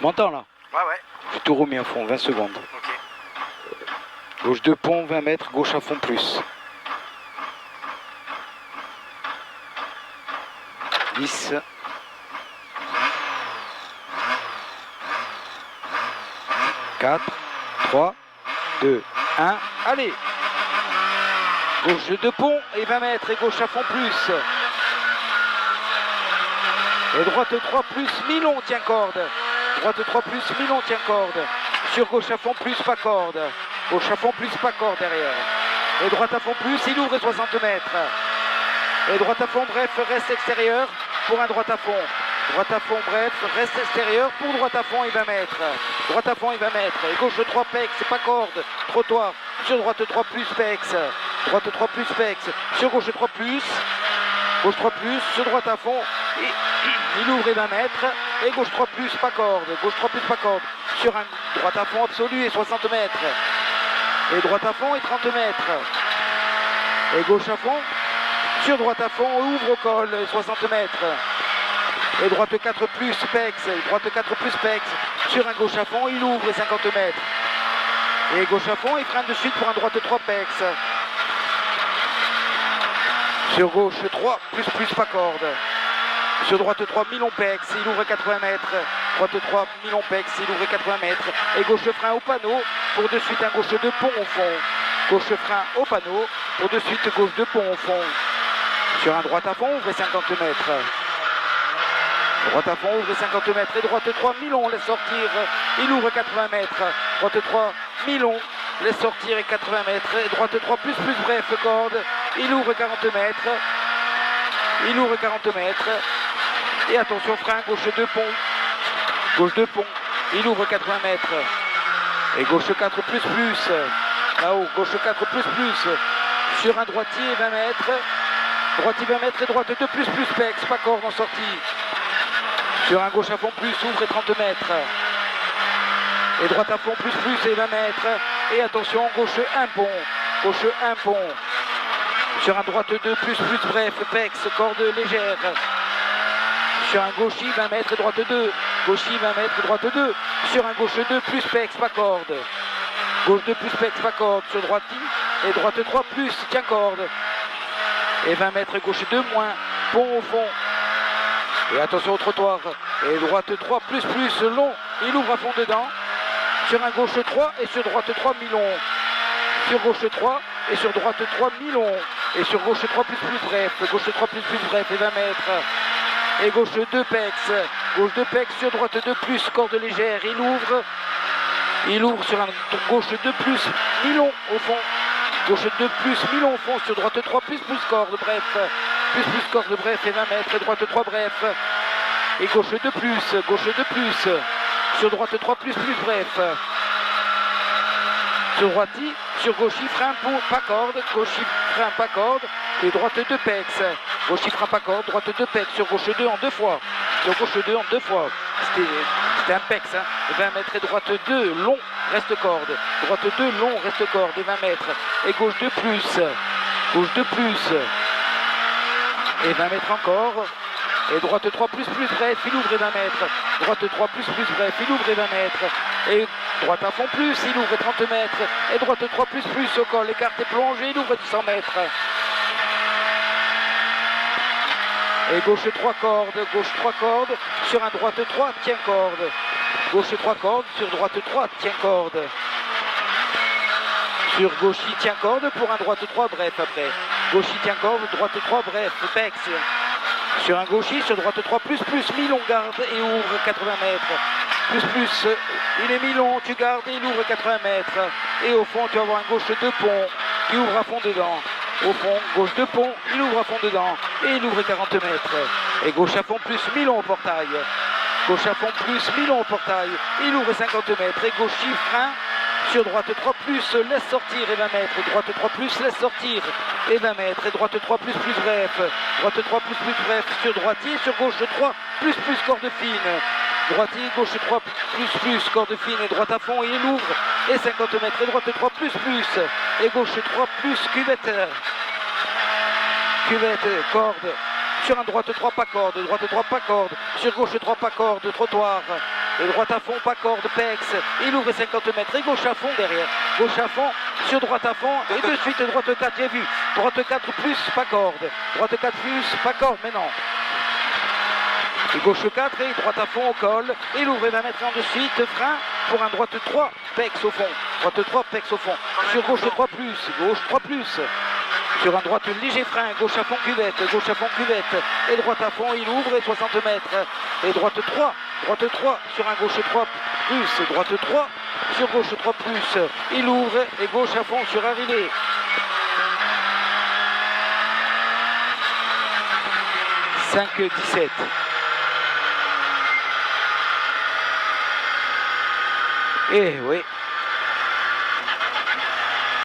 Tu m'entends là? Ouais, ouais. J'ai tout remis à fond, 20 secondes. Ok. Gauche de pont, 20 mètres, gauche à fond plus. 10. 4, 3, 2, 1, allez! Gauche de pont et 20 mètres et gauche à fond plus. Et droite 3 plus, mi-long tient corde. Droite 3 plus, mi-long tient corde. Sur gauche à fond plus, pas corde. Gauche à fond plus, pas corde derrière. Et droite à fond plus, il ouvre 60 mètres. Et droite à fond, bref, reste extérieur pour un droite à fond. Droite à fond, bref, reste extérieur pour droite à fond et 20 mètres. Droite à fond et 20 mètres. Et gauche 3 pex, pas corde. Trottoir. Sur droite 3 plus pex. Droite 3 plus pex. Sur gauche 3 plus. Gauche 3 plus. Sur droite à fond. Il ouvre et 20 mètres. Et gauche 3 plus, pas corde. Gauche 3 plus, pas corde. Sur un droite à fond absolu et 60 mètres. Et droite à fond et 30 mètres. Et gauche à fond. Sur droite à fond, ouvre au col, 60 mètres. Et droite 4 plus, pex. Droite 4 plus, pex. Sur un gauche à fond, il ouvre 50 mètres. Et gauche à fond, il freine de suite pour un droite 3, pex. Sur gauche 3, plus, pas corde. Sur droite 3, mi-long pex, il ouvre 80 mètres. Droite 3, mi-long pex, il ouvre 80 mètres. Et gauche frein au panneau, pour de suite un gauche de pont au fond. Gauche frein au panneau, pour de suite gauche de pont au fond. Sur un droite à fond, ouvre 50 mètres. Droite à fond, ouvre 50 mètres. Et droite 3, mi-long, laisse sortir. Il ouvre 80 mètres. Droite 3, mi-long, laisse sortir et 80 mètres. Et droite 3, plus, bref, corde. Il ouvre 40 mètres. Il ouvre 40 mètres. Et attention, frein, gauche 2 pont. Gauche 2 pont. Il ouvre 80 mètres. Et gauche 4 plus. Là-haut, gauche 4 plus. Sur un droitier, 20 mètres. Droitier 20 mètres et droite 2 plus, pex, pas corde en sortie. Sur un gauche à fond plus, ouvre et 30 mètres. Et droite à fond plus et 20 mètres. Et attention, gauche 1 pont. Gauche 1 pont. Sur un droite 2 plus, bref, pex, corde légère. Sur un gauchis 20 mètres et droite 2. Gauchis 20 mètres et droite 2. Sur un gauche 2 plus, pex, pas corde. Gauche 2 plus, pex, pas corde. Sur droiti et droite 3 plus, tient corde. Et 20 mètres gauche 2 moins, pont au fond. Et attention au trottoir. Et droite 3 plus, long. Il ouvre à fond dedans. Sur un gauche 3 et sur droite 3 mi-long. Sur gauche 3 et sur droite 3 mi-long. Et sur gauche 3 plus, bref. Gauche 3 plus, bref et 20 mètres. Et gauche 2 pex. Gauche 2 pex sur droite 2 plus, corde légère. Il ouvre sur un gauche 2 plus, mi-long au fond. Gauche 2 plus, mi-long au fond, sur droite 3 plus, corde, bref. Plus, corde, bref, et 20 mètres, et droite 3, bref. Et gauche 2 plus, sur droite 3 plus, bref. Sur droiti, sur gauchis, frein, pas corde, gauchis, frein, pas corde, et droite 2 pex. Gauchis, frein, pas corde, droite 2 pex, sur gauche 2 en 2 fois. Sur gauche 2 en 2 fois. C'était un pex, hein. 20 mètres et droite 2, long, reste corde. Droite 2, long, reste corde, et 20 mètres. Et gauche 2 plus. Gauche 2 plus. Et 20 mètres encore. Et droite 3 plus, bref, il ouvre et 20 mètres. Droite 3 plus, bref, il ouvre et 20 mètres. Et droite à fond plus, il ouvre 30 mètres. Et droite 3 plus, au col, l'écart est plongé, il ouvre 100 mètres. Et gauche 3 cordes, sur un droite 3, tient corde. Gauche 3 cordes, sur droite 3, tient corde. Sur gauchis, tient corde, pour un droite 3, bref après. Gauchis, tient corde, droite 3, bref, pex. Sur un gauchis, sur droite 3, plus, mi-long, garde et ouvre 80 mètres. Plus, il est mi-long, tu gardes et il ouvre 80 mètres. Et au fond, tu vas avoir un gauche 2 pont qui ouvre à fond dedans. Au fond, gauche 2 pont, il ouvre à fond dedans. Et il ouvre 40 mètres. Et gauche à fond plus, mi-long au portail. Gauche à fond plus, mi-long au portail. Il ouvre 50 mètres. Et gauchis, frein. Sur droite 3 plus, laisse sortir et 20 mètres. Droite 3 plus, laisse sortir et 20 mètres. Et droite 3 plus, bref. Droite 3 plus, bref. Sur droitier, sur gauche 3 plus, corde fine. Droitier, gauche 3 plus, corde fine. Et droite à fond, et il ouvre. Et 50 mètres. Et droite 3 plus. Et gauche 3 plus, cuvette. Corde. Sur un droite 3 pas corde. Droite 3 pas corde. Sur gauche 3 pas corde. Trottoir. et droite à fond, pas corde, Pex, il ouvre 50 mètres, et gauche à fond derrière, gauche à fond, sur droite à fond, et de suite droite 4, j'ai vu, droite 4 plus, pas corde, droite 4 plus, pas corde, mais non. Et gauche 4 et droite à fond au col, il ouvre 20 mètres en de suite, frein pour un droite 3, Pex au fond, droite 3, Pex au fond, sur gauche 3 plus, gauche 3 plus, sur un droite léger frein, gauche à fond cuvette, et droite à fond, il ouvre et 60 mètres, et droite 3, sur un gauche 3 plus, droite 3, sur gauche 3 plus, il ouvre et gauche à fond sur arrivée. « 5-17 ». Et oui.